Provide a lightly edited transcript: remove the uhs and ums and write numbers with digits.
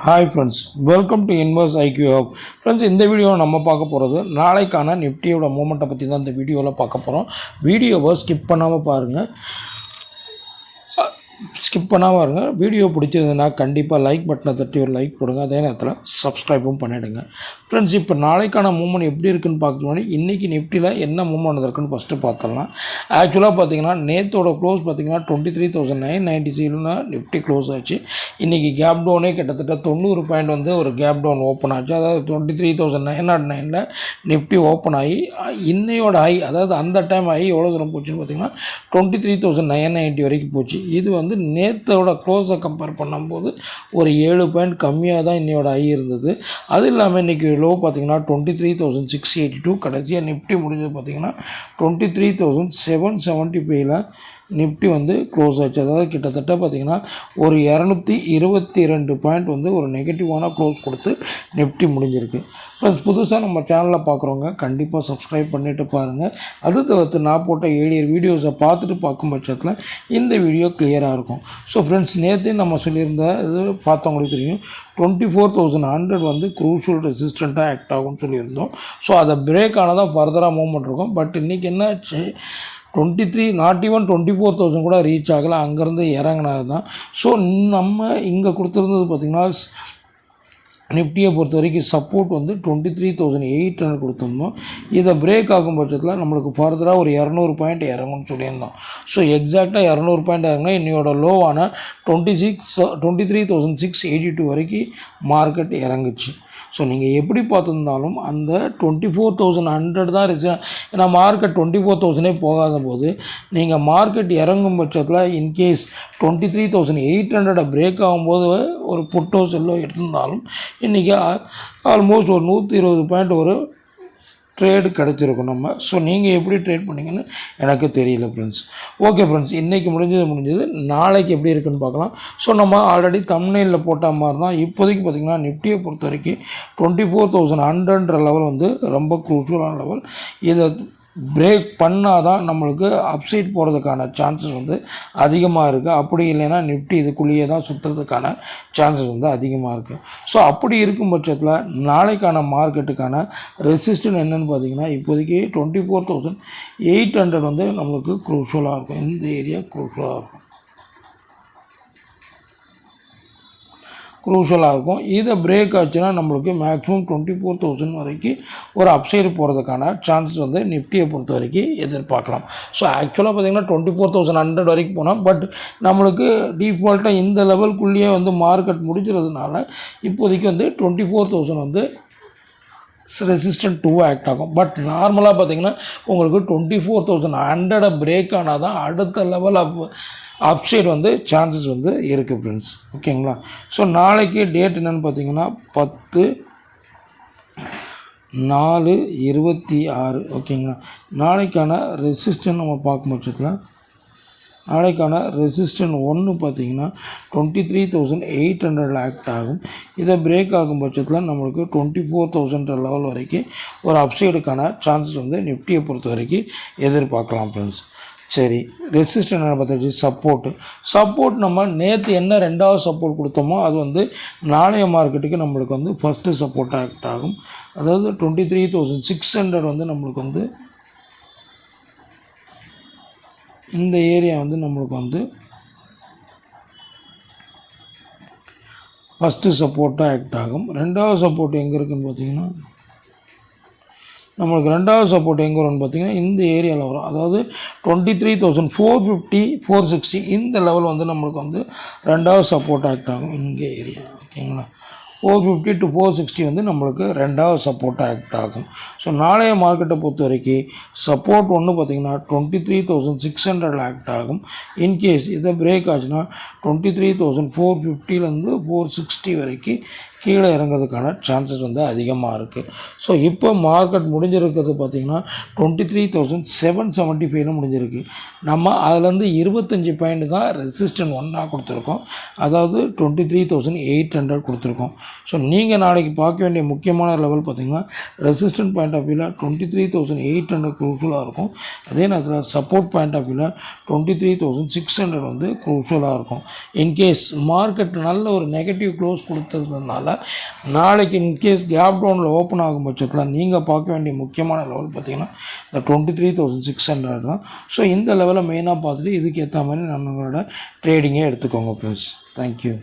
Hi friends, welcome to inverse IQ hub. Friends, இந்த வீடியோவில் நம்ம பார்க்க போகிறது நாளைக்கான நிஃப்டியோட மூமெண்ட்டை பற்றி தான் இந்த வீடியோவில் பார்க்க போகிறோம். வீடியோவை ஸ்கிப் பண்ணாமல் பாருங்கள். இருங்க. வீடியோ பிடிச்சிருந்ததுன்னா கண்டிப்பாக லைக் பட்டனை தட்டி ஒரு லைக் போடுங்க. அதே நேரத்தில் சப்ஸ்கிரைபும் பண்ணிவிடுங்க. ஃப்ரெண்ட்ஸ், இப்போ நாளைக்கான மூமெண்ட் எப்படி இருக்குன்னு பார்க்க முன்னாடி இன்றைக்கி நிஃப்டியில் என்ன மூமெண்ட் இருக்குன்னு ஃபஸ்ட்டு பார்த்துடலாம். ஆக்சுவலாக பார்த்தீங்கன்னா நேற்றோட க்ளோஸ் பார்த்தீங்கன்னா 23,997 நிஃப்டி க்ளோஸ் ஆச்சு. இன்றைக்கி கேப் டவுனே கிட்டத்தட்ட 90 பாயிண்ட் வந்து ஒரு கேப் டவுன் ஓப்பன் ஆச்சு. அதாவது 23,909 நிஃப்டி ஓப்பன் ஆகி இன்னையோட ஹை, அதாவது அந்த டைம் ஹை எவ்வளோ தூரம் போச்சுன்னு பார்த்தீங்கன்னா 23,990 வரைக்கும் போச்சு. இது வந்து நேற்றோட க்ளோஸை கம்பேர் பண்ணும்போது ஒரு 7 பாயிண்ட் கம்மியாக தான் இன்னையோட ஹை இருந்தது. அது இல்லாமல் இன்றைக்கி லோ பார்த்திங்கன்னா 23,682. கடைசியாக நிஃப்டி முடிஞ்சது பார்த்திங்கன்னா 23,775 நிஃப்டி வந்து க்ளோஸ் ஆச்சு. அதாவது கிட்டத்தட்ட பார்த்திங்கன்னா ஒரு 222 பாயிண்ட் வந்து ஒரு நெகட்டிவான க்ளோஸ் கொடுத்து நிஃப்டி முடிஞ்சிருக்கு. ப்ளஸ் புதுசாக நம்ம சேனலில் பார்க்குறவங்க கண்டிப்பாக சப்ஸ்கிரைப் பண்ணிவிட்டு பாருங்கள். அது தவிர்த்து நான் போட்ட ஏழியர் வீடியோஸை பார்த்துட்டு பார்க்கும் பட்சத்தில் இந்த வீடியோ கிளியராக இருக்கும். ஸோ ஃப்ரெண்ட்ஸ், நேற்று நம்ம சொல்லியிருந்த இது பார்த்தவங்களுக்கு தெரியும், 24,100 வந்து க்ரூஷியல் ரெசிஸ்டண்ட்டாக ஆக்ட் ஆகும்னு சொல்லியிருந்தோம். ஸோ அதை பிரேக் ஆனதான் ஃபர்தராக மூவ்மெண்ட் இருக்கும். பட் இன்றைக்கி என்னாச்சு, 24,000 கூட ரீச் ஆகலை, அங்கேருந்து இறங்கினது தான். ஸோ நம்ம இங்கே கொடுத்துருந்தது பார்த்திங்கன்னா நிஃப்டியை பொறுத்த வரைக்கும் சப்போர்ட் வந்து 23,800 கொடுத்துருந்தோம். இதை பிரேக் ஆகும் பட்சத்தில் நம்மளுக்கு ஃபர்தராக ஒரு 200 பாயிண்ட் இறங்கும்னு சொல்லியிருந்தோம். ஸோ எக்ஸாக்டாக 200 பாயிண்ட் இறங்கினா இன்னையோட லோவான 23,682 வரைக்கும் மார்க்கெட் இறங்குச்சு. ஸோ நீங்கள் எப்படி பார்த்துருந்தாலும் அந்த 24,100 தான் ஏன்னா மார்க்கெட் 24,000 போகாத போது நீங்கள் மார்க்கெட் இறங்கும் பட்சத்தில் இன்கேஸ் 23,800 பிரேக் ஆகும்போது ஒரு புட்டோ செல்லோ எடுத்திருந்தாலும் இன்றைக்கி ஆல்மோஸ்ட் ஒரு 120 பாயிண்ட் ஒரு ட்ரேடு கிடச்சிருக்கும் நம்ம. ஸோ நீங்கள் எப்படி ட்ரேட் பண்ணிங்கன்னு எனக்கு தெரியல ஃப்ரெண்ட்ஸ். ஓகே ஃப்ரெண்ட்ஸ், இன்றைக்கி முடிஞ்சது. நாளைக்கு எப்படி இருக்குன்னு பார்க்கலாம். ஸோ நம்ம ஆல்ரெடி தம்ப்நெயிலில் போட்ட மாதிரி தான் இப்போதைக்கு பார்த்திங்கன்னா நிஃப்டியை பொறுத்த வரைக்கும் 24,100 லெவல் வந்து ரொம்ப க்ரூஷியலான லெவல். இதை பிரேக் பண்ணால் தான் நம்மளுக்கு அப்சைட் போகிறதுக்கான சான்சஸ் வந்து அதிகமாக இருக்குது. அப்படி இல்லைன்னா நிஃப்டி இதுக்குள்ளேயே தான் சுற்றுறதுக்கான சான்சஸ் வந்து அதிகமாக இருக்குது. ஸோ அப்படி இருக்கும் பட்சத்தில் நாளைக்கான மார்க்கெட்டுக்கான ரெசிஸ்டன்ட் என்னென்னு பார்த்திங்கன்னா இப்போதைக்கு 24,800 வந்து நம்மளுக்கு க்ரூஷியலாக இருக்கும். இந்த ஏரியா க்ரூஷியலாக இருக்கும். இதை பிரேக் ஆச்சுன்னா நம்மளுக்கு மேக்ஸிமம் 24,000 வரைக்கும் ஒரு அப்சைடு போகிறதுக்கான சான்சஸ் வந்து நிஃப்டியை பொறுத்த வரைக்கும் எதிர்பார்க்கலாம். ஸோ ஆக்சுவலாக பார்த்திங்கன்னா 24,100 வரைக்கும் போனால், பட் நம்மளுக்கு டிஃபால்ட்டாக இந்த லெவலுக்குள்ளேயே வந்து மார்க்கெட் முடிக்கிறதுனால இப்போதைக்கு வந்து 24,000 வந்து ரெசிஸ்டன்ட் 2 ஆக்ட் ஆகும். பட் நார்மலாக பார்த்திங்கன்னா உங்களுக்கு 24,100 பிரேக் ஆனால் தான் அடுத்த லெவல் அப்சைடு வந்து சான்சஸ் வந்து இருக்குது ஃப்ரெண்ட்ஸ். ஓகேங்களா? ஸோ நாளைக்கு டேட் என்னென்னு பார்த்தீங்கன்னா 10/4/26. ஓகேங்களா? நாளைக்கான ரெசிஸ்டன்ட் நம்ம பார்க்கும் பட்சத்தில் நாளைக்கான ரெசிஸ்டன்ட் 1 பார்த்திங்கன்னா 23,800 ஆக்ட் ஆகும். இதை பிரேக் ஆகும் பட்சத்தில் நம்மளுக்கு 24,000 லெவல் வரைக்கும் ஒரு அப்சைடுக்கான சான்சஸ் வந்து நிஃப்டியை பொறுத்த வரைக்கும் எதிர்பார்க்கலாம் ஃப்ரெண்ட்ஸ். சரி, ரெசிஸ்டன்ட் பார்த்தாச்சு. சப்போர்ட் நம்ம நேற்று என்ன ரெண்டாவது சப்போர்ட் கொடுத்தோமோ அது வந்து நாளைய மார்க்கெட்டுக்கு நம்மளுக்கு வந்து ஃபஸ்ட்டு சப்போர்ட் ஆக்ட் ஆகும். அதாவது 23,600 வந்து நம்மளுக்கு வந்து இந்த ஏரியா வந்து நம்மளுக்கு வந்து ஃபஸ்ட்டு சப்போர்ட்டாக ஆக்ட் ஆகும். ரெண்டாவது சப்போர்ட் எங்கே இருக்குதுன்னு பார்த்தீங்கன்னா நம்மளுக்கு ரெண்டாவது சப்போர்ட் எங்கே வரும்னு பார்த்திங்கன்னா இந்த ஏரியாவில் வரும். அதாவது 23,450 460 இந்த லெவல் வந்து நம்மளுக்கு வந்து ரெண்டாவது சப்போர்ட் ஆக்ட் ஆகும். இங்கே ஏரியா ஓகேங்களா, 450 to 460 வந்து நம்மளுக்கு ரெண்டாவது சப்போர்ட் ஆக்ட் ஆகும். ஸோ நாளைய மார்க்கெட்டை பொறுத்த வரைக்கும் சப்போர்ட் ஒன்று பார்த்திங்கன்னா 23,600 ஆக்ட் ஆகும். இன்கேஸ் இதை பிரேக் ஆச்சுன்னா 23,450 460 வரைக்கும் கீழே இறங்கிறதுக்கான சான்சஸ் வந்து அதிகமாக இருக்குது. ஸோ இப்போ மார்க்கெட் முடிஞ்சிருக்கிறது பார்த்திங்கன்னா 23,775 முடிஞ்சிருக்கு. நம்ம அதுலேருந்து 25 பாயிண்ட் தான் ரெசிஸ்டன்ட் ஒன்னாக கொடுத்துருக்கோம், அதாவது 23,800 கொடுத்துருக்கோம். ஸோ நீங்கள் நாளைக்கு பார்க்க வேண்டிய முக்கியமான லெவல் பார்த்திங்கன்னா ரெசிஸ்டன்ட் பாயிண்ட் ஆஃப் வியூவில் 23,800 க்ரூஷலாக இருக்கும். அதே நேரத்தில் சப்போர்ட் பாயிண்ட் ஆஃப் வியூவில் 23,600 வந்து க்ரூஷலாக இருக்கும். இன்கேஸ் மார்க்கெட் நல்ல ஒரு நெகட்டிவ் க்ளோஸ் கொடுத்ததுனால நாளைக்கு இன்கேஸ் கேப் டவுனில் ஓப்பன் ஆகும் பட்சத்தில் நீங்கள் பார்க்க வேண்டிய முக்கியமான லெவல் பார்த்திங்கன்னா இந்த 23,600 தான். ஸோ இந்த லெவலை மெயினாக பார்த்துட்டு இதுக்கு ஏற்ற மாதிரி நம்மளோட ட்ரேடிங்கே எடுத்துக்கோங்க ஃப்ரெண்ட்ஸ். தேங்க்யூ.